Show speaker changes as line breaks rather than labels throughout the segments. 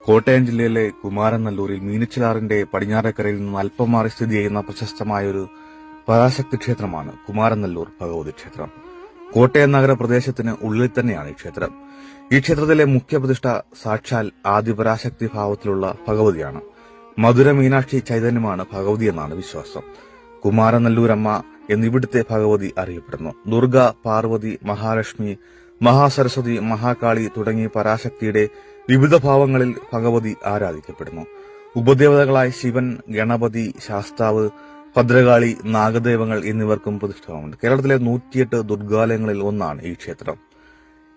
കോട്ടയം ജില്ലയിലെ കുമാരനല്ലൂരിൽ മീനച്ചിലാറിന്റെ പടിഞ്ഞാറേക്കരയിൽ നിന്ന് അല്പം മാറി സ്ഥിതി ചെയ്യുന്ന പ്രശസ്തമായൊരു പരാശക്തി ക്ഷേത്രമാണ് കുമാരനല്ലൂർ ഭഗവതി ക്ഷേത്രം. കോട്ടയം നഗരപ്രദേശത്തിന് ഉള്ളിൽ തന്നെയാണ് ഈ ക്ഷേത്രം. ഈ ക്ഷേത്രത്തിലെ മുഖ്യപ്രതിഷ്ഠ സാക്ഷാൽ ആദിപരാശക്തി ഭാവത്തിലുള്ള ഭഗവതിയാണ്. മധുര മീനാക്ഷി ചൈതന്യമാണ് ഭഗവതി എന്നാണ് വിശ്വാസം. കുമാരനല്ലൂരമ്മ എന്നിവിടുത്തെ ഭഗവതി അറിയപ്പെടുന്നു. ദുർഗ, പാർവതി, മഹാലക്ഷ്മി, മഹാസരസ്വതി, മഹാകാളി തുടങ്ങി പരാശക്തിയുടെ വിവിധ ഭാവങ്ങളിൽ ഭഗവതി ആരാധിക്കപ്പെടുന്നു. ഉപദേവതകളായ ശിവൻ, ഗണപതി, ശാസ്താവ്, ഭദ്രകാളി, നാഗദേവങ്ങൾ എന്നിവർക്കും പ്രതിഷ്ഠകളുണ്ട്. കേരളത്തിലെ 108 ദുർഗാലയങ്ങളിൽ ഒന്നാണ് ഈ ക്ഷേത്രം.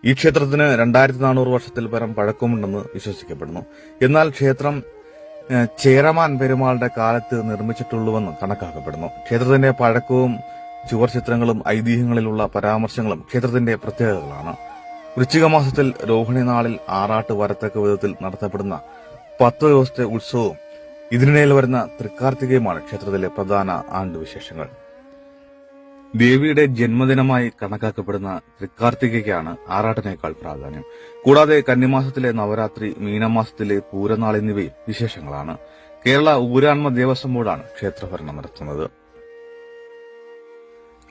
ഈ ക്ഷേത്രത്തിന് 2400 വർഷത്തിൽ പരം പഴക്കമുണ്ടെന്ന് വിശ്വസിക്കപ്പെടുന്നു. എന്നാൽ ക്ഷേത്രം ചേരമാൻ പെരുമാളുടെ കാലത്ത് നിർമ്മിച്ചിട്ടുള്ളൂവെന്ന് കണക്കാക്കപ്പെടുന്നു. ക്ഷേത്രത്തിന്റെ പഴക്കവും ചുവർ ചിത്രങ്ങളും ഐതിഹ്യങ്ങളിലുള്ള പരാമർശങ്ങളും ക്ഷേത്രത്തിന്റെ പ്രത്യേകതകളാണ്. വൃശ്ചിക മാസത്തിൽ രോഹിണി നാളിൽ ആറാട്ട് വരത്തക്ക വിധത്തിൽ നടത്തപ്പെടുന്ന 10 ദിവസത്തെ ഉത്സവവും ഇതിനിടയിൽ വരുന്ന തൃക്കാർത്തികയുമാണ് ക്ഷേത്രത്തിലെ പ്രധാന ആണ്ടുവിശേഷങ്ങൾ. ദേവിയുടെ ജന്മദിനമായി കണക്കാക്കപ്പെടുന്ന തൃക്കാർത്തികയ്ക്കാണ് ആറാട്ടിനേക്കാൾ പ്രാധാന്യം. കൂടാതെ കന്നിമാസത്തിലെ നവരാത്രി, മീനമാസത്തിലെ പൂരനാൾ എന്നിവയും വിശേഷങ്ങളാണ്. കേരള ഊരാൺമ ദേവസ്വം ബോർഡാണ് ക്ഷേത്രഭരണം നടത്തുന്നത്.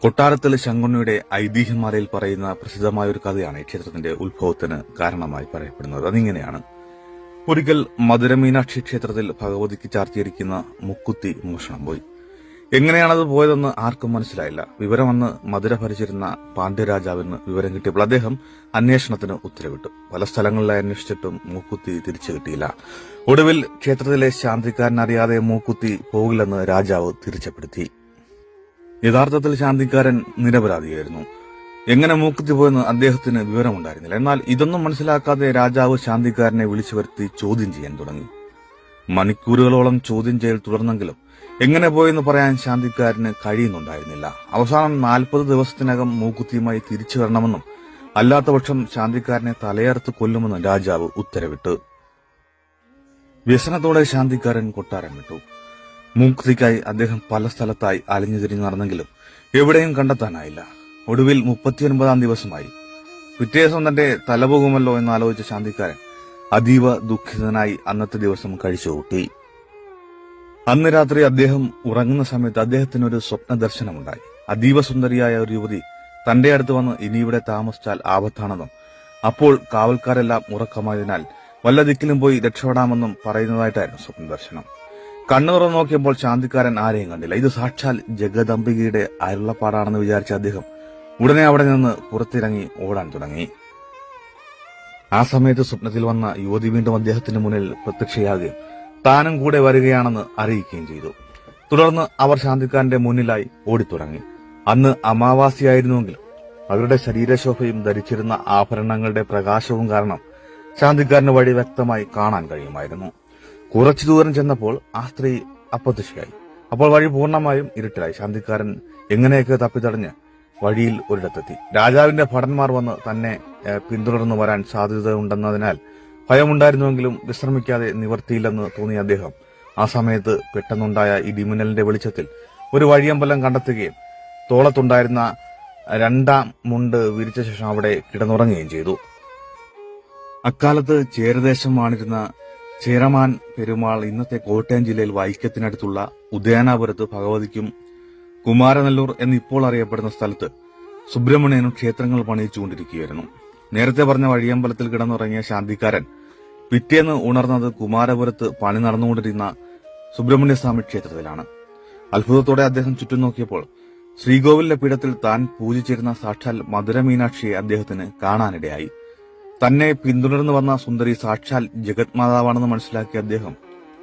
കൊട്ടാരത്തിൽ ശങ്കുണ്ണിയുടെ ഐതിഹ്യമാലയിൽ പറയുന്ന പ്രസിദ്ധമായ ഒരു കഥയാണ് ഈ ക്ഷേത്രത്തിന്റെ ഉത്ഭവത്തിന് കാരണമായി പറയപ്പെടുന്നത്. അതിങ്ങനെയാണ്: ഒരിക്കൽ മധുര മീനാക്ഷി ക്ഷേത്രത്തിൽ ഭഗവതിക്ക് ചാർത്തിയിരിക്കുന്ന മുക്കുത്തി മോഷണം പോയി. എങ്ങനെയാണത് പോയതെന്ന് ആർക്കും മനസ്സിലായില്ല. വിവരം വന്ന് മധുര ഭരിച്ചിരുന്ന പാണ്ഡ്യരാജാവിന് വിവരം കിട്ടിയപ്പോൾ അദ്ദേഹം അന്വേഷണത്തിന് ഉത്തരവിട്ടു. പല സ്ഥലങ്ങളിലായി അന്വേഷിച്ചിട്ടും മൂക്കുത്തി തിരിച്ചു കിട്ടിയില്ല. ഒടുവിൽ ക്ഷേത്രത്തിലെ ശാന്തിക്കാരനറിയാതെ മൂക്കുത്തി പോകില്ലെന്ന് രാജാവ് തീർച്ചപ്പെടുത്തി. യഥാർത്ഥത്തിൽ ശാന്തിക്കാരൻ നിരപരാധിയായിരുന്നു. എങ്ങനെ മൂക്കുത്തി പോയെന്ന് അദ്ദേഹത്തിന് വിവരമുണ്ടായിരുന്നില്ല. എന്നാൽ ഇതൊന്നും മനസ്സിലാക്കാതെ രാജാവ് ശാന്തിക്കാരനെ വിളിച്ചു വരുത്തി ചോദ്യം ചെയ്യാൻ തുടങ്ങി. മണിക്കൂറുകളോളം ചോദ്യം ചെയ്യൽ തുടർന്നെങ്കിലും എങ്ങനെ പോയെന്ന് പറയാൻ ശാന്തിക്കാരന് കഴിയുന്നുണ്ടായിരുന്നില്ല. അവസാനം 40 ദിവസത്തിനകം മൂക്കുത്തിയുമായി തിരിച്ചു വരണമെന്നും അല്ലാത്തപക്ഷം ശാന്തിക്കാരനെ തലയറുത്ത് കൊല്ലുമെന്നും രാജാവ് ഉത്തരവിട്ടു. വ്യസനത്തോടെ ശാന്തിക്കാരൻ കൊട്ടാരം വിട്ടു. മൂക്കുത്തിക്കായി അദ്ദേഹം പല സ്ഥലത്തായി അലിഞ്ഞു തിരിഞ്ഞു നടന്നെങ്കിലും എവിടെയും കണ്ടെത്താനായില്ല. ഒടുവിൽ 39-ാം ദിവസമായി. പിറ്റേ ദിവസം തന്റെ തലപോകുമല്ലോ എന്നാലോചിച്ച ശാന്തിക്കാരൻ അതീവ ദുഃഖിതനായി അന്നത്തെ ദിവസം കഴിച്ചുകൂട്ടി. അന്ന് രാത്രി അദ്ദേഹം ഉറങ്ങുന്ന സമയത്ത് അദ്ദേഹത്തിന് ഒരു സ്വപ്ന ദർശനമുണ്ടായി. അതീവ സുന്ദരിയായ ഒരു യുവതി തന്റെ അടുത്ത് വന്ന് ഇനി ഇവിടെ താമസിച്ചാൽ ആപത്താണെന്നും അപ്പോൾ കാവൽക്കാരെല്ലാം ഉറക്കമായതിനാൽ വല്ല ദിക്കിലും പോയി രക്ഷപ്പെടാമെന്നും പറയുന്നതായിട്ടായിരുന്നു സ്വപ്ന ദർശനം. കണ്ണു തുറന്നു നോക്കിയപ്പോൾ ശാന്തിക്കാരൻ ആരെയും കണ്ടില്ല. ഇത് സാക്ഷാൽ ജഗദംബികയുടെ അരുളപ്പാടാണെന്ന് വിചാരിച്ച അദ്ദേഹം ഉടനെ അവിടെ നിന്ന് പുറത്തിറങ്ങി ഓടാൻ തുടങ്ങി. ആ സമയത്ത് സ്വപ്നത്തിൽ വന്ന യുവതി വീണ്ടും അദ്ദേഹത്തിന് മുന്നിൽ പ്രത്യക്ഷയാകുകയും താനും കൂടെ വരികയാണെന്ന് അറിയിക്കുകയും ചെയ്തു. തുടർന്ന് അവർ ശാന്തിക്കാരന്റെ മുന്നിലായി ഓടിത്തുടങ്ങി. അന്ന് അമാവാസിയായിരുന്നുവെങ്കിലും അവരുടെ ശരീരശോഭയും ധരിച്ചിരുന്ന ആഭരണങ്ങളുടെ പ്രകാശവും കാരണം ശാന്തിക്കാരന് വഴി വ്യക്തമായി കാണാൻ കഴിയുമായിരുന്നു. കുറച്ചു ദൂരം ചെന്നപ്പോൾ ആ സ്ത്രീ അപ്രത്യക്ഷയായി. അപ്പോൾ വഴി പൂർണ്ണമായും ഇരുട്ടിലായി. ശാന്തിക്കാരൻ എങ്ങനെയൊക്കെ തപ്പിത്തടഞ്ഞ് വഴിയിൽ ഒരിടത്തെത്തി. രാജാവിന്റെ ഭടന്മാർ വന്ന് തന്നെ പിന്തുടർന്നു വരാൻ സാധ്യതയുണ്ടെന്നതിനാൽ ഭയമുണ്ടായിരുന്നുവെങ്കിലും വിശ്രമിക്കാതെ നിവർത്തിയില്ലെന്ന് തോന്നിയ അദ്ദേഹം ആ സമയത്ത് പെട്ടെന്നുണ്ടായ ഇടിമിന്നലിന്റെ വെളിച്ചത്തിൽ ഒരു വഴിയമ്പലം കണ്ടെത്തുകയും തോളത്തുണ്ടായിരുന്ന 2ാം മുണ്ട് വിരിച്ച ശേഷം അവിടെ കിടന്നുറങ്ങുകയും ചെയ്തു. അക്കാലത്ത് ചേരദേശം വാണിരുന്ന ചേരമാൻ പെരുമാൾ ഇന്നത്തെ കോട്ടയം ജില്ലയിൽ വൈക്കത്തിനടുത്തുള്ള ഉദയനാപുരത്ത് ഭഗവതിക്കും കുമാരനല്ലൂർ എന്നിപ്പോൾ അറിയപ്പെടുന്ന സ്ഥലത്ത് സുബ്രഹ്മണ്യനും ക്ഷേത്രങ്ങൾ പണിയിച്ചുകൊണ്ടിരിക്കുകയായിരുന്നു. നേരത്തെ പറഞ്ഞ വഴിയമ്പലത്തിൽ കിടന്നുറങ്ങിയ ശാന്തിക്കാരൻ പിറ്റേന്ന് ഉണർന്നത് കുമാരപുരത്ത് പണി നടന്നുകൊണ്ടിരുന്ന സുബ്രഹ്മണ്യസ്വാമി ക്ഷേത്രത്തിലാണ്. അത്ഭുതത്തോടെ അദ്ദേഹം ചുറ്റും നോക്കിയപ്പോൾ ശ്രീകോവിലിന്റെ പീഠത്തിൽ താൻ പൂജിച്ചിരുന്ന സാക്ഷാൽ മധുര മീനാക്ഷിയെ അദ്ദേഹത്തിന് കാണാനിടയായി. തന്നെ പിന്തുടർന്നു വന്ന സുന്ദരി സാക്ഷാൽ ജഗത്മാതാവാണെന്ന് മനസ്സിലാക്കിയ അദ്ദേഹം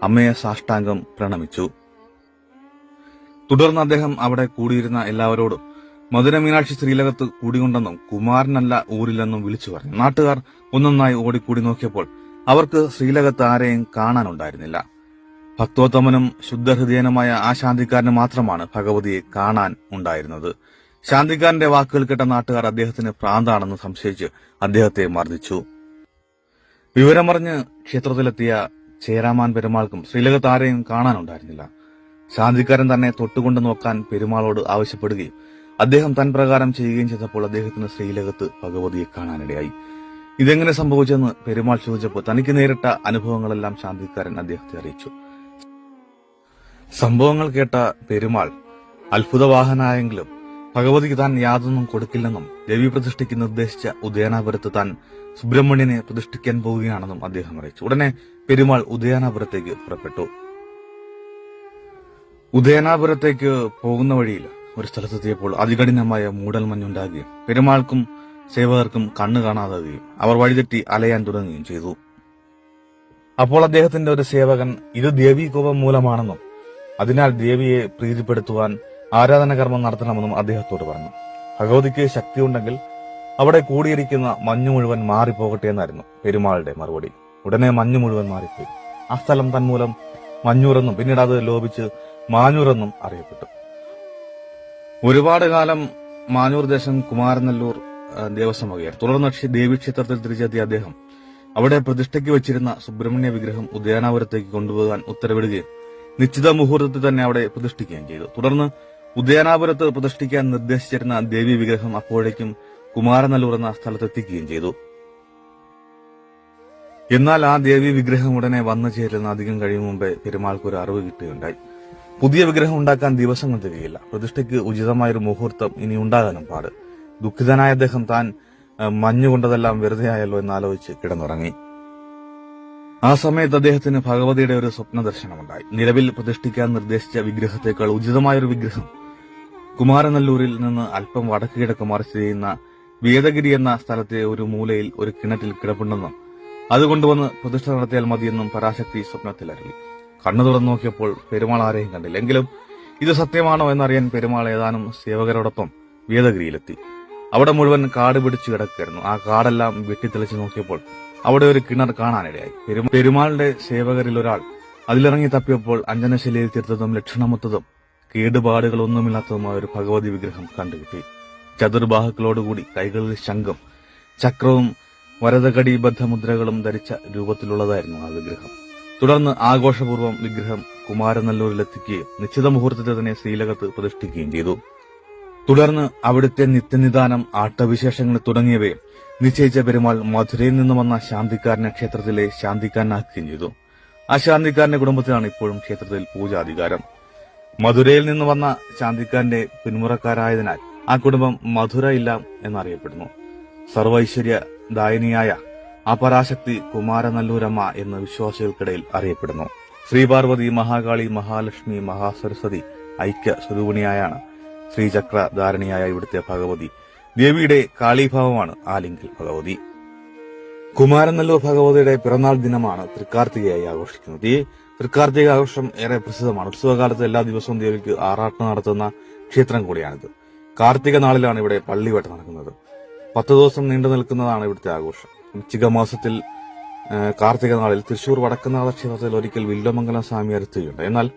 അമ്മയെ സാഷ്ടാംഗം പ്രണമിച്ചു. തുടർന്ന് അദ്ദേഹം അവിടെ കൂടിയിരുന്ന എല്ലാവരോടും മധുര മീനാക്ഷി ശ്രീലകത്ത് കൂടിയുണ്ടെന്നും കുമാരനല്ല ഊരില്ലെന്നും വിളിച്ചു പറഞ്ഞു. നാട്ടുകാർ ഒന്നൊന്നായി ഓടിക്കൂടി നോക്കിയപ്പോൾ അവർക്ക് ശ്രീലകത്ത് ആരെയും കാണാനുണ്ടായിരുന്നില്ല. ഭക്തോത്തമനും ശുദ്ധഹൃദയനുമായ ആ ശാന്തിക്കാരന് മാത്രമാണ് ഭഗവതിയെ കാണാൻ ഉണ്ടായിരുന്നത്. ശാന്തിക്കാരന്റെ വാക്കുകൾ കേട്ട നാട്ടുകാർ അദ്ദേഹത്തിന് ഭ്രാന്താണെന്ന് സംശയിച്ച് അദ്ദേഹത്തെ മർദ്ദിച്ചു. വിവരമറിഞ്ഞ് ക്ഷേത്രത്തിലെത്തിയ ചേരാമാൻ പെരുമാൾക്കും ശ്രീലകത്ത് ആരെയും കാണാനുണ്ടായിരുന്നില്ല. ശാന്തിക്കാരൻ തന്നെ തൊട്ടുകൊണ്ട് നോക്കാൻ പെരുമാളോട് ആവശ്യപ്പെടുകയും അദ്ദേഹം തൻ പ്രകാരം ചെയ്യുകയും ചെയ്തപ്പോൾ അദ്ദേഹത്തിന് ശ്രീലകത്ത് ഭഗവതിയെ കാണാനിടയായി. ഇതെങ്ങനെ സംഭവിച്ചെന്ന് പെരുമാൾ ചോദിച്ചപ്പോൾ തനിക്ക് നേരിട്ട അനുഭവങ്ങളെല്ലാം ശാന്തിക്കാരൻ അദ്ദേഹത്തെ അറിയിച്ചു. സംഭവങ്ങൾ കേട്ട പെരുമാൾ അത്ഭുതവാഹനായെങ്കിലും ഭഗവതിക്ക് താൻ യാതൊന്നും കൊടുക്കില്ലെന്നും ദേവി പ്രതിഷ്ഠയ്ക്ക് നിർദ്ദേശിച്ച ഉദയനാപുരത്ത് താൻ സുബ്രഹ്മണ്യനെ പ്രതിഷ്ഠിക്കാൻ പോവുകയാണെന്നും അദ്ദേഹം അറിയിച്ചു. ഉടനെ പെരുമാൾ ഉദയനാപുരത്തേക്ക് പുറപ്പെട്ടു. ഉദയനാപുരത്തേക്ക് പോകുന്ന വഴിയിൽ ഒരു സ്ഥലത്തെത്തിയപ്പോൾ അതികഠിനമായ മൂടൽമഞ്ഞുണ്ടാകുകയും പെരുമാൾക്കും സേവകർക്കും കണ്ണു കാണാതാകുകയും അവർ വഴിതെറ്റി അലയാൻ തുടങ്ങുകയും ചെയ്തു. അപ്പോൾ അദ്ദേഹത്തിന്റെ ഒരു സേവകൻ ഇത് ദേവീകോപം മൂലമാണെന്നും അതിനാൽ ദേവിയെ പ്രീതിപ്പെടുത്തുവാൻ ആരാധനകർമ്മം നടത്തണമെന്നും അദ്ദേഹത്തോട് പറഞ്ഞു. ഭഗവതിക്ക് ശക്തിയുണ്ടെങ്കിൽ അവിടെ കൂടിയിരിക്കുന്ന മഞ്ഞു മുഴുവൻ മാറിപ്പോകട്ടെ എന്നായിരുന്നു പെരുമാളുടെ മറുപടി. ഉടനെ മഞ്ഞു മുഴുവൻ മാറിപ്പോയി. ആ സ്ഥലം തന്മൂലം മഞ്ഞൂരെന്നും പിന്നീട് അത് ലോപിച്ച് മാഞ്ഞൂരെന്നും അറിയപ്പെട്ടു. ഒരുപാട് കാലം മാഞ്ഞൂർ ദേശം കുമാരനല്ലൂർ ദേവസ്വം വകയായിരുന്നു. തുടർന്ന് ദേവീക്ഷേത്രത്തിൽ തിരിച്ചെത്തിയ അദ്ദേഹം അവിടെ പ്രതിഷ്ഠയ്ക്ക് വെച്ചിരുന്ന സുബ്രഹ്മണ്യ വിഗ്രഹം ഉദയനാപുരത്തേക്ക് കൊണ്ടുപോകാൻ ഉത്തരവിടുകയും നിശ്ചിത മുഹൂർത്തത്തിൽ തന്നെ അവിടെ പ്രതിഷ്ഠിക്കുകയും ചെയ്തു. തുടർന്ന് ഉദയനാപുരത്ത് പ്രതിഷ്ഠിക്കാൻ നിർദ്ദേശിച്ചിരുന്ന ദേവി വിഗ്രഹം അപ്പോഴേക്കും കുമാരനല്ലൂർ എന്ന സ്ഥലത്തെത്തിക്കുകയും ചെയ്തു. എന്നാൽ ആ ദേവി വിഗ്രഹം ഉടനെ വന്നു ചേരുന്ന അധികം കഴിയും മുമ്പേ പെരുമാൾക്ക് ഒരു അറിവ് കിട്ടുകയുണ്ടായി. പുതിയ വിഗ്രഹം ഉണ്ടാക്കാൻ ദിവസങ്ങൾ തികയില്ല. പ്രതിഷ്ഠയ്ക്ക് ഉചിതമായൊരു മുഹൂർത്തം ഇനി ഉണ്ടാകാനും പാട്. ദുഃഖിതനായ അദ്ദേഹം താൻ മഞ്ഞുകൊണ്ടതെല്ലാം വെറുതെ ആയല്ലോ എന്നാലോചിച്ച് കിടന്നുറങ്ങി. ആ സമയത്ത് അദ്ദേഹത്തിന് ഭഗവതിയുടെ ഒരു സ്വപ്ന ദർശനമുണ്ടായി. നിലവിൽ പ്രതിഷ്ഠിക്കാൻ നിർദ്ദേശിച്ച വിഗ്രഹത്തേക്കാൾ ഉചിതമായൊരു വിഗ്രഹം കുമാരനല്ലൂരിൽ നിന്ന് അല്പം വടക്ക് കിഴക്കുമാറി സ്ഥിതി ചെയ്യുന്ന വേദഗിരി എന്ന സ്ഥലത്തെ ഒരു മൂലയിൽ ഒരു കിണറ്റിൽ കിടപ്പുണ്ടെന്നും അതുകൊണ്ടുവന്ന് പ്രതിഷ്ഠ നടത്തിയാൽ മതിയെന്നും പരാശക്തി സ്വപ്നത്തിൽ അറിയി. കണ്ണു തുറന്നു നോക്കിയപ്പോൾ പെരുമാൾ ആരെയും കണ്ടില്ല. എങ്കിലും ഇത് സത്യമാണോ എന്നറിയാൻ പെരുമാൾ ഏതാനും സേവകരോടൊപ്പം വേദഗിരിയിലെത്തി. അവിടെ മുഴുവൻ കാട് പിടിച്ചു കിടക്കുകയായിരുന്നു. ആ കാടെല്ലാം വെട്ടിത്തെളിച്ച് നോക്കിയപ്പോൾ അവിടെ ഒരു കിണർ കാണാനിടയായി. പെരുമാളിന്റെ സേവകരിൽ ഒരാൾ അതിലിറങ്ങി തപ്പിയപ്പോൾ അഞ്ജനശിലയിൽ തീർത്തതും ലക്ഷണമൊത്തതും കേടുപാടുകളൊന്നുമില്ലാത്തതുമായ ഒരു ഭഗവതി വിഗ്രഹം കണ്ടുകിട്ടി. ചതുർബാഹുക്കളോടുകൂടി കൈകളിൽ ശംഖും ചക്രവും വരദകടിബദ്ധ മുദ്രകളും ധരിച്ച രൂപത്തിലുള്ളതായിരുന്നു ആ വിഗ്രഹം. തുടർന്ന് ആഘോഷപൂർവ്വം വിഗ്രഹം കുമാരനല്ലൂരിലെത്തിക്കുകയും നിശ്ചിത മുഹൂർത്തത്തിൽ തന്നെ ശ്രീലകത്ത് പ്രതിഷ്ഠിക്കുകയും ചെയ്തു. തുടർന്ന് അവിടുത്തെ നിത്യനിദാനം, ആട്ടവിശേഷങ്ങൾ തുടങ്ങിയവയും നിശ്ചയിച്ച പെരുമാൾ മധുരയിൽ നിന്ന് വന്ന ശാന്തിക്കാരനെ ക്ഷേത്രത്തിലെ ശാന്തിക്കാരനാക്കുകയും ചെയ്തു. ആ ശാന്തിക്കാരന്റെ കുടുംബത്തിലാണ് ഇപ്പോഴും ക്ഷേത്രത്തിൽ പൂജാധികാരം. മധുരയിൽ നിന്ന് വന്ന ശാന്തിക്കാരന്റെ പിന്മുറക്കാരായതിനാൽ ആ കുടുംബം മധുര ഇല്ല എന്നറിയപ്പെടുന്നു. സർവൈശ്വര്യദായിനിയായ ആ പരാശക്തി കുമാരനല്ലൂരമ്മ എന്ന് വിശ്വാസികൾക്കിടയിൽ അറിയപ്പെടുന്നു. ശ്രീപാർവതി, മഹാകാളി, മഹാലക്ഷ്മി, മഹാസരസ്വതി ഐക്യ സ്വരൂപിണിയായാണ് ശ്രീചക്രധാരണിയായ ഇവിടുത്തെ ഭഗവതി. ദേവിയുടെ കാളീഭാവമാണ് ആലിംഗൽ ഭഗവതി. കുമാരനല്ലൂർ ഭഗവതിയുടെ പിറന്നാൾ ദിനമാണ് തൃക്കാർത്തികയായി ആഘോഷിക്കുന്നത്. ഈ തൃക്കാർത്തിക ആഘോഷം ഏറെ പ്രസിദ്ധമാണ്. ഉത്സവകാലത്ത് എല്ലാ ദിവസവും ദേവിക്ക് ആറാട്ട് നടത്തുന്ന ക്ഷേത്രം കൂടിയാണിത്. കാർത്തിക നാളിലാണ് ഇവിടെ പള്ളിവേട്ട നടക്കുന്നത്. 10 ദിവസം നീണ്ടു നിൽക്കുന്നതാണ് ഇവിടുത്തെ ആഘോഷം. വൃശ്ചിക മാസത്തിൽ കാർത്തിക നാളിൽ തൃശൂർ വടക്കുന്നാഥ ക്ഷേത്രത്തിൽ ഒരിക്കൽ വില്വമംഗലം സ്വാമി എത്തുകയുണ്ട്. എന്നാൽ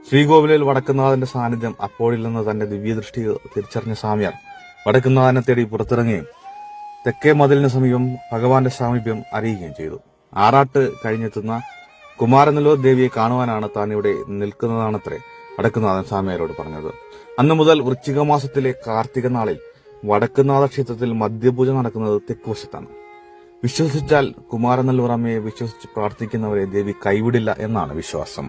ശ്രീകോവിലിൽ വടക്കുന്നാഥന്റെ സാന്നിധ്യം അപ്പോഴില്ലെന്ന് തന്റെ ദിവ്യദൃഷ്ടി തിരിച്ചറിഞ്ഞ സ്വാമിയാർ വടക്കുന്നാഥനെ തേടി പുറത്തിറങ്ങുകയും തെക്കേ മതിലിന് സമീപം ഭഗവാന്റെ സാമീപ്യം അറിയുകയും ചെയ്തു. ആറാട്ട് കഴിഞ്ഞെത്തുന്ന കുമാരനല്ലൂർ ദേവിയെ കാണുവാനാണ് താൻ ഇവിടെ നിൽക്കുന്നതാണത്രേ വടക്കുന്നാഥൻ സ്വാമിയാരോട് പറഞ്ഞത്. അന്നു മുതൽ വൃശ്ചിക മാസത്തിലെ കാർത്തിക നാളിൽ വടക്കുന്നാഥ ക്ഷേത്രത്തിൽ മദ്യപൂജ നടക്കുന്നത് തെക്കുവശത്താണ്. വിശ്വസിച്ചാൽ കുമാരനല്ലൂർ അമ്മയെ വിശ്വസിച്ച് പ്രാർത്ഥിക്കുന്നവരെ ദേവി കൈവിടില്ല എന്നാണ് വിശ്വാസം.